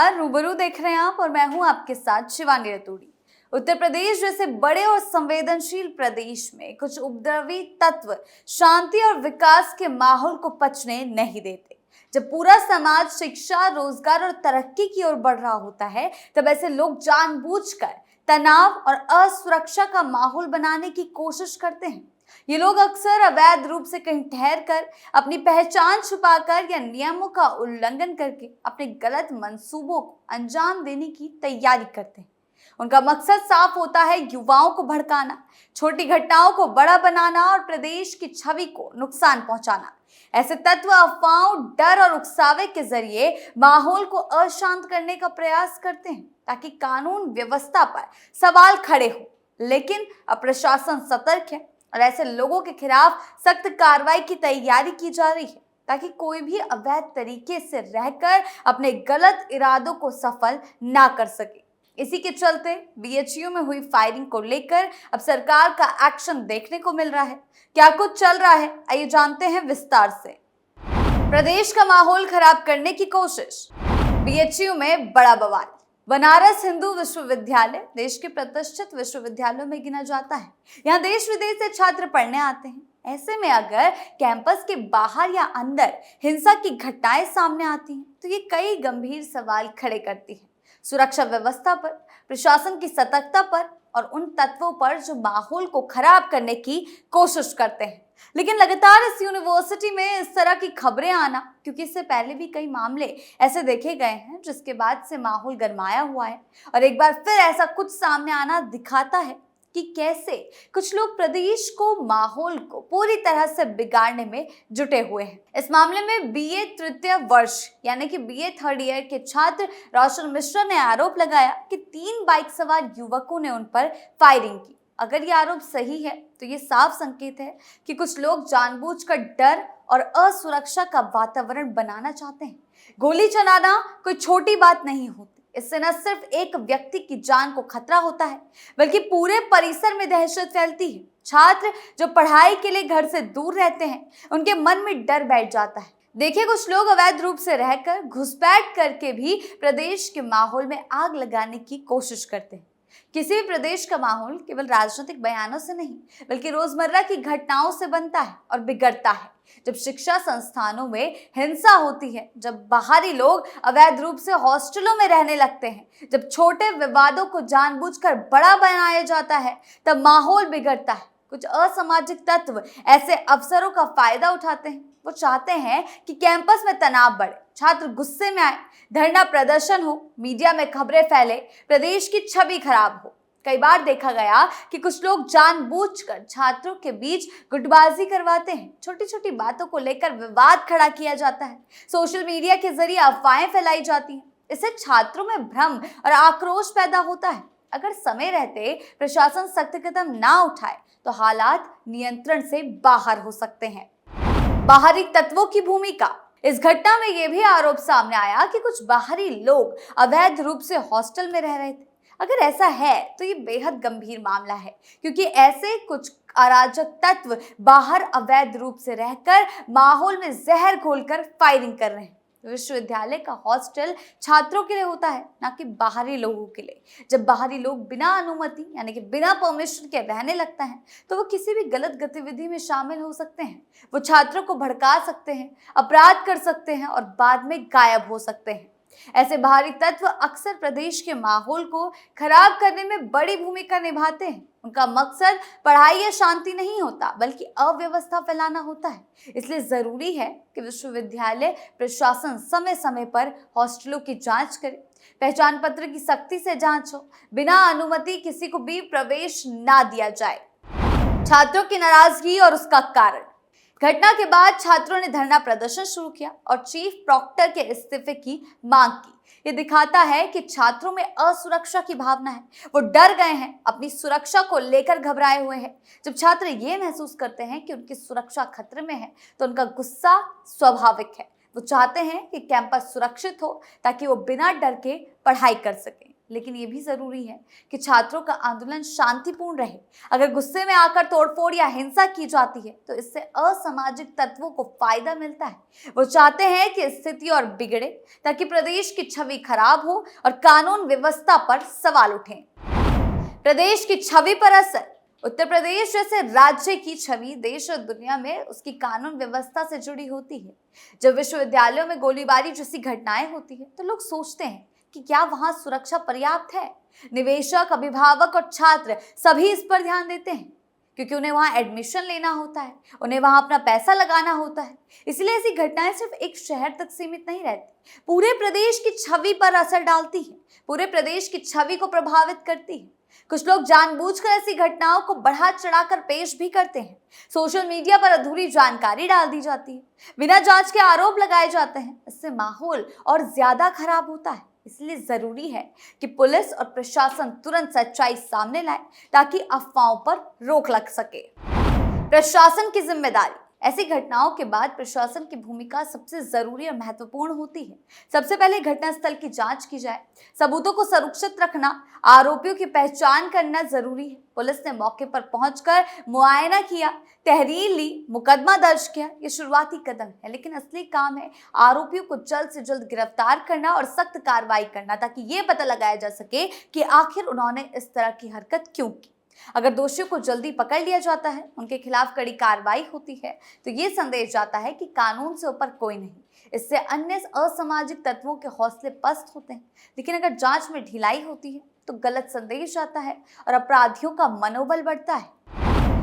नमस्कार, रूबरू देख रहे हैं आप और मैं हूं आपके साथ शिवानी रतूड़ी। उत्तर प्रदेश जैसे बड़े और संवेदनशील प्रदेश में कुछ उपद्रवी तत्व शांति और विकास के माहौल को पचने नहीं देते। जब पूरा समाज शिक्षा, रोजगार और तरक्की की ओर बढ़ रहा होता है, तब ऐसे लोग जानबूझकर तनाव और असुरक्षा का माहौल बनाने की कोशिश करते हैं। ये लोग अक्सर अवैध रूप से कहीं ठहर कर, अपनी पहचान छुपाकर या नियमों का उल्लंघन करके अपने गलत मंसूबों को अंजाम देने की तैयारी करते हैं। उनका मकसद साफ होता है, युवाओं को भड़काना, छोटी घटनाओं को बड़ा बनाना और प्रदेश की छवि को नुकसान पहुंचाना। ऐसे तत्व अफवाहों, डर और उकसावे के जरिए माहौल को अशांत करने का प्रयास करते हैं ताकि कानून व्यवस्था पर सवाल खड़े हो। लेकिन अब प्रशासन सतर्क है और ऐसे लोगों के खिलाफ सख्त कार्रवाई की तैयारी की जा रही है ताकि कोई भी अवैध तरीके से रहकर अपने गलत इरादों को सफल ना कर सके। इसी के चलते बीएचयू में हुई फायरिंग को लेकर अब सरकार का एक्शन देखने को मिल रहा है। क्या कुछ चल रहा है, आइए जानते हैं विस्तार से। प्रदेश का माहौल खराब करने की कोशिश, बीएचयू में बड़ा बवाल। बनारस हिंदू विश्वविद्यालय देश के प्रतिष्ठित विश्वविद्यालयों में गिना जाता है। यहाँ देश विदेश से छात्र पढ़ने आते हैं। ऐसे में अगर कैंपस के बाहर या अंदर हिंसा की घटनाएं सामने आती हैं, तो ये कई गंभीर सवाल खड़े करती है। सुरक्षा व्यवस्था पर, प्रशासन की सतर्कता पर और उन तत्वों पर जो माहौल को खराब करने की कोशिश करते हैं। लेकिन लगातार इस यूनिवर्सिटी में इस तरह की खबरें आना, क्योंकि इससे पहले भी कई मामले ऐसे देखे गए हैं जिसके बाद से माहौल गरमाया हुआ है, और एक बार फिर ऐसा कुछ सामने आना दिखाता है कि कैसे कुछ लोग प्रदेश को, माहौल को पूरी तरह से बिगाड़ने में जुटे हुए हैं। इस मामले में बीए तृतीय वर्ष यानी कि बीए थर्ड ईयर के छात्र रोशन मिश्रा ने आरोप लगाया कि 3 बाइक सवार युवकों ने उन पर फायरिंग की। अगर ये आरोप सही है तो ये साफ संकेत है कि कुछ लोग जानबूझकर डर और असुरक्षा का वातावरण बनाना चाहते हैं। गोली चलाना कोई छोटी बात नहीं होती। इससे न सिर्फ एक व्यक्ति की जान को खतरा होता है, बल्कि पूरे परिसर में दहशत फैलती है। छात्र जो पढ़ाई के लिए घर से दूर रहते हैं, उनके मन में डर बैठ जाता है। देखिए, कुछ लोग अवैध रूप से रहकर, घुसपैठ करके भी प्रदेश के माहौल में आग लगाने की कोशिश करते हैं। किसी भी प्रदेश का माहौल केवल राजनीतिक बयानों से नहीं, बल्कि रोजमर्रा की घटनाओं से बनता है और बिगड़ता है। जब शिक्षा संस्थानों में हिंसा होती है, जब बाहरी लोग अवैध रूप से हॉस्टलों में रहने लगते हैं, जब छोटे विवादों को जानबूझकर बड़ा बनाया जाता है, तब माहौल बिगड़ता है। कुछ असामाजिक तत्व ऐसे अवसरों का फायदा उठाते हैं। वो चाहते हैं कि कैंपस में तनाव बढ़े, छात्र गुस्से में आए, धरना प्रदर्शन हो, मीडिया में खबरें फैले, प्रदेश की छवि खराब हो। कई बार देखा गया कि कुछ लोग जानबूझकर छात्रों के बीच गुटबाजी करवाते हैं। छोटी छोटी बातों को लेकर विवाद खड़ा किया जाता है। सोशल मीडिया के जरिए अफवाहें फैलाई जाती हैं। इससे छात्रों में भ्रम और आक्रोश पैदा होता है। अगर समय रहते प्रशासन सख्त कदम ना उठाए तो हालात नियंत्रण से बाहर हो सकते हैं। बाहरी तत्वों की भूमिका, इस घटना में यह भी आरोप सामने आया कि कुछ बाहरी लोग अवैध रूप से हॉस्टल में रह रहे थे। अगर ऐसा है तो ये बेहद गंभीर मामला है, क्योंकि ऐसे कुछ अराजक तत्व बाहर अवैध रूप से रहकर माहौल में जहर घोलकर फायरिंग कर रहे हैं। विश्वविद्यालय का हॉस्टल छात्रों के लिए होता है, ना कि बाहरी लोगों के लिए। जब बाहरी लोग बिना अनुमति यानी कि बिना परमिशन के रहने लगता है, तो वो किसी भी गलत गतिविधि में शामिल हो सकते हैं। वो छात्रों को भड़का सकते हैं, अपराध कर सकते हैं और बाद में गायब हो सकते हैं। ऐसे बाहरी तत्व अक्सर प्रदेश के माहौल को खराब करने में बड़ी भूमिका निभाते हैं। उनका मकसद पढ़ाई या शांति नहीं होता, बल्कि अव्यवस्था फैलाना होता है। इसलिए जरूरी है कि विश्वविद्यालय प्रशासन समय समय पर हॉस्टलों की जांच करे, पहचान पत्र की सख्ती से जांच हो, बिना अनुमति किसी को भी प्रवेश ना दिया जाए। छात्रों की नाराजगी और उसका कारण, घटना के बाद छात्रों ने धरना प्रदर्शन शुरू किया और चीफ प्रॉक्टर के इस्तीफे की मांग की। ये दिखाता है कि छात्रों में असुरक्षा की भावना है। वो डर गए हैं, अपनी सुरक्षा को लेकर घबराए हुए हैं। जब छात्र ये महसूस करते हैं कि उनकी सुरक्षा खतरे में है, तो उनका गुस्सा स्वाभाविक है। वो चाहते हैं कि कैंपस सुरक्षित हो ताकि वो बिना डर के पढ़ाई कर सकें। लेकिन ये भी जरूरी है कि छात्रों का आंदोलन शांतिपूर्ण रहे। अगर गुस्से में आकर तोड़फोड़ या हिंसा की जाती है तो इससे असामाजिक तत्वों को फायदा मिलता है। वो चाहते हैं कि स्थिति और बिगड़े ताकि प्रदेश की छवि खराब हो और कानून व्यवस्था पर सवाल उठें। प्रदेश की छवि पर असर। उत्तर प्रदेश जैसे राज्य की छवि देश और दुनिया में उसकी कानून व्यवस्था से जुड़ी होती है। जब विश्वविद्यालयों में गोलीबारी जैसी घटनाएं होती है तो लोग सोचते हैं कि क्या वहां सुरक्षा पर्याप्त है। निवेशक, अभिभावक और छात्र सभी इस पर ध्यान देते हैं क्योंकि उन्हें वहां एडमिशन लेना होता है, उन्हें वहां अपना पैसा लगाना होता है। इसलिए ऐसी घटनाएं सिर्फ एक शहर तक सीमित नहीं रहती, पूरे प्रदेश की छवि पर असर डालती है, पूरे प्रदेश की छवि को प्रभावित करती है। कुछ लोग जानबूझकर ऐसी घटनाओं को बढ़ा चढ़ाकर पेश भी करते हैं। सोशल मीडिया पर अधूरी जानकारी डाल दी जाती है, बिना जांच के आरोप लगाए जाते हैं। इससे माहौल और ज्यादा खराब होता है। इसलिए जरूरी है कि पुलिस और प्रशासन तुरंत सच्चाई सामने लाए ताकि अफवाहों पर रोक लग सके। प्रशासन की जिम्मेदारी। ऐसी घटनाओं के बाद प्रशासन की भूमिका सबसे जरूरी और महत्वपूर्ण होती है। सबसे पहले घटनास्थल की जांच की जाए, सबूतों को सुरक्षित रखना, आरोपियों की पहचान करना जरूरी है। पुलिस ने मौके पर पहुंचकर मुआयना किया, तहरीर ली, मुकदमा दर्ज किया, ये शुरुआती कदम है, लेकिन असली काम है आरोपियों को जल्द से जल्द गिरफ्तार करना और सख्त कार्रवाई करना ताकि ये पता लगाया जा सके कि आखिर उन्होंने इस तरह की हरकत क्यों की। अगर दोषियों को जल्दी पकड़ लिया जाता है, उनके खिलाफ कड़ी कार्रवाई होती है, तो ये संदेश जाता है कि कानून से ऊपर कोई नहीं। इससे अन्य असामाजिक तत्वों के हौसले पस्त होते हैं। लेकिन अगर जांच में ढिलाई होती है तो गलत संदेश जाता है और अपराधियों का मनोबल बढ़ता है।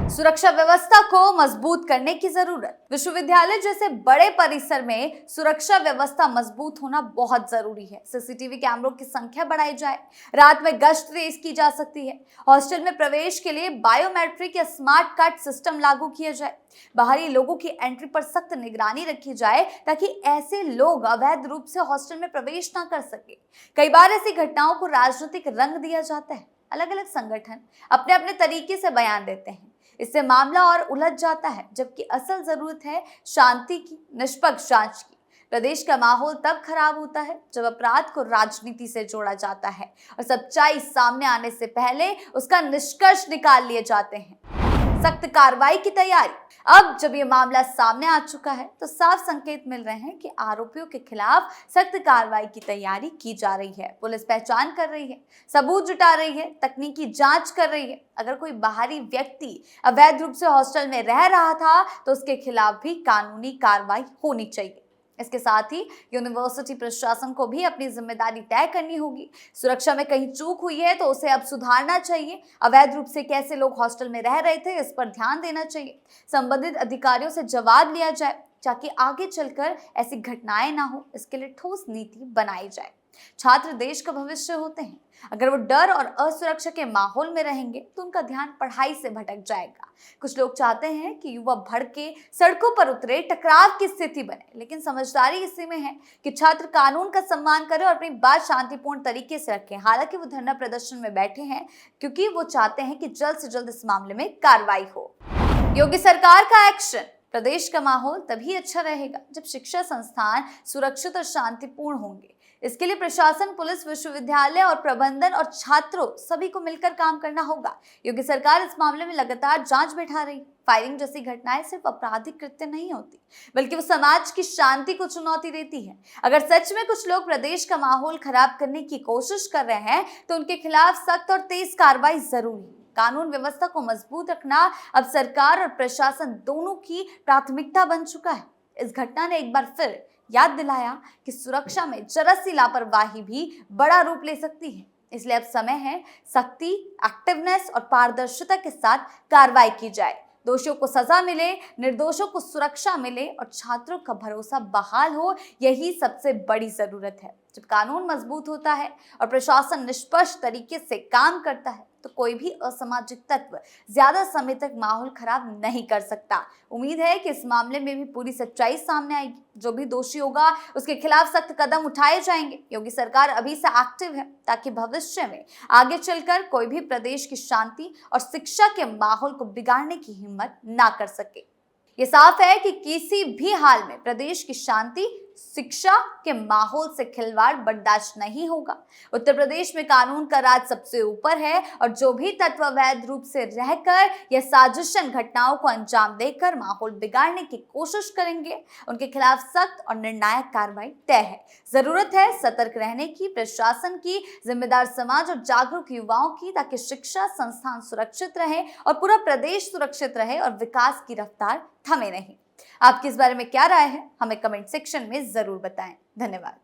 सुरक्षा व्यवस्था को मजबूत करने की जरूरत। विश्वविद्यालय जैसे बड़े परिसर में सुरक्षा व्यवस्था मजबूत होना बहुत जरूरी है। सीसीटीवी कैमरों की संख्या बढ़ाई जाए, रात में गश्त तेज की जा सकती है। हॉस्टल में प्रवेश के लिए बायोमेट्रिक या स्मार्ट कार्ड सिस्टम लागू किया जाए। बाहरी लोगों की एंट्री पर सख्त निगरानी रखी जाए ताकि ऐसे लोग अवैध रूप से हॉस्टल में प्रवेश ना कर सके। कई बार ऐसी घटनाओं को राजनीतिक रंग दिया जाता है। अलग अलग संगठन अपने अपने तरीके से बयान देते हैं, इससे मामला और उलझ जाता है, जबकि असल जरूरत है शांति की, निष्पक्ष जांच की। प्रदेश का माहौल तब खराब होता है जब अपराध को राजनीति से जोड़ा जाता है और सच्चाई सामने आने से पहले उसका निष्कर्ष निकाल लिए जाते हैं। सख्त कार्रवाई की तैयारी। अब जब ये मामला सामने आ चुका है तो साफ संकेत मिल रहे हैं कि आरोपियों के खिलाफ सख्त कार्रवाई की तैयारी की जा रही है। पुलिस पहचान कर रही है, सबूत जुटा रही है, तकनीकी जांच कर रही है। अगर कोई बाहरी व्यक्ति अवैध रूप से हॉस्टल में रह रहा था तो उसके खिलाफ भी कानूनी कार्रवाई होनी चाहिए। इसके साथ ही यूनिवर्सिटी प्रशासन को भी अपनी जिम्मेदारी तय करनी होगी। सुरक्षा में कहीं चूक हुई है तो उसे अब सुधारना चाहिए। अवैध रूप से कैसे लोग हॉस्टल में रह रहे थे, इस पर ध्यान देना चाहिए। संबंधित अधिकारियों से जवाब लिया जाए ताकि आगे चलकर ऐसी घटनाएं ना हो। इसके लिए ठोस नीति बनाई जाए। छात्र देश का भविष्य होते हैं। अगर वो डर और असुरक्षा के माहौल में रहेंगे तो उनका ध्यान पढ़ाई से भटक जाएगा। कुछ लोग चाहते हैं कि युवा भड़के सड़कों पर उतरे, टकराव की स्थिति बने, लेकिन समझदारी इसी में है कि छात्र कानून का सम्मान करें और अपनी बात शांतिपूर्ण तरीके से रखें। हालांकि वो धरना प्रदर्शन में बैठे हैं क्योंकि वो चाहते हैं कि जल्द से जल्द इस मामले में कार्रवाई हो। योगी सरकार का एक्शन। प्रदेश का माहौल तभी अच्छा रहेगा जब शिक्षा संस्थान सुरक्षित और शांतिपूर्ण होंगे। इसके लिए प्रशासन, पुलिस, विश्वविद्यालय और प्रबंधन और छात्रों सभी को मिलकर काम करना होगा। योगी सरकार इस मामले में लगातार जांच बैठा रही। फायरिंग जैसी घटनाएं सिर्फ आपराधिक कृत्य नहीं होती, बल्कि वो समाज की शांति को चुनौती देती है। अगर सच में कुछ लोग प्रदेश का माहौल खराब करने की कोशिश कर रहे हैं तो उनके खिलाफ सख्त और तेज कार्रवाई जरूरी है। कानून व्यवस्था को मजबूत रखना अब सरकार और प्रशासन दोनों की प्राथमिकता बन चुका है। इस घटना ने एक बार फिर याद दिलाया कि सुरक्षा में जरा सी लापरवाही भी बड़ा रूप ले सकती है। इसलिए अब समय है सख्ती, एक्टिवनेस और पारदर्शिता के साथ कार्रवाई की जाए। दोषियों को सजा मिले, निर्दोषों को सुरक्षा मिले और छात्रों का भरोसा बहाल हो, यही सबसे बड़ी जरूरत है। जब कानून मजबूत होता है और प्रशासन निष्पक्ष तरीके से काम करता है तो कोई भी असामाजिक तत्व ज्यादा समय तक माहौल खराब नहीं कर सकता। उम्मीद है कि इस मामले में भी पूरी सच्चाई सामने आएगी। जो भी दोषी होगा उसके खिलाफ सख्त कदम उठाए जाएंगे। योगी सरकार अभी से एक्टिव है ताकि भविष्य में आगे चलकर कोई भी प्रदेश की शांति और शिक्षा के माहौल को बिगाड़ने की हिम्मत ना कर सके। ये साफ है कि किसी भी हाल में प्रदेश की शांति शिक्षा के माहौल से खिलवाड़ बर्दाश्त नहीं होगा। उत्तर प्रदेश में कानून का राज सबसे ऊपर है और जो भी तत्व अवैध रूप से रहकर या साजिशन घटनाओं को अंजाम देकर माहौल बिगाड़ने की कोशिश करेंगे, उनके खिलाफ सख्त और निर्णायक कार्रवाई तय है। जरूरत है सतर्क रहने की, प्रशासन की, जिम्मेदार समाज और जागरूक युवाओं की, ताकि शिक्षा संस्थान सुरक्षित रहे और पूरा प्रदेश सुरक्षित रहे और विकास की रफ्तार थमे नहीं। आपकी इस बारे में क्या राय है, हमें कमेंट सेक्शन में जरूर बताएं। धन्यवाद।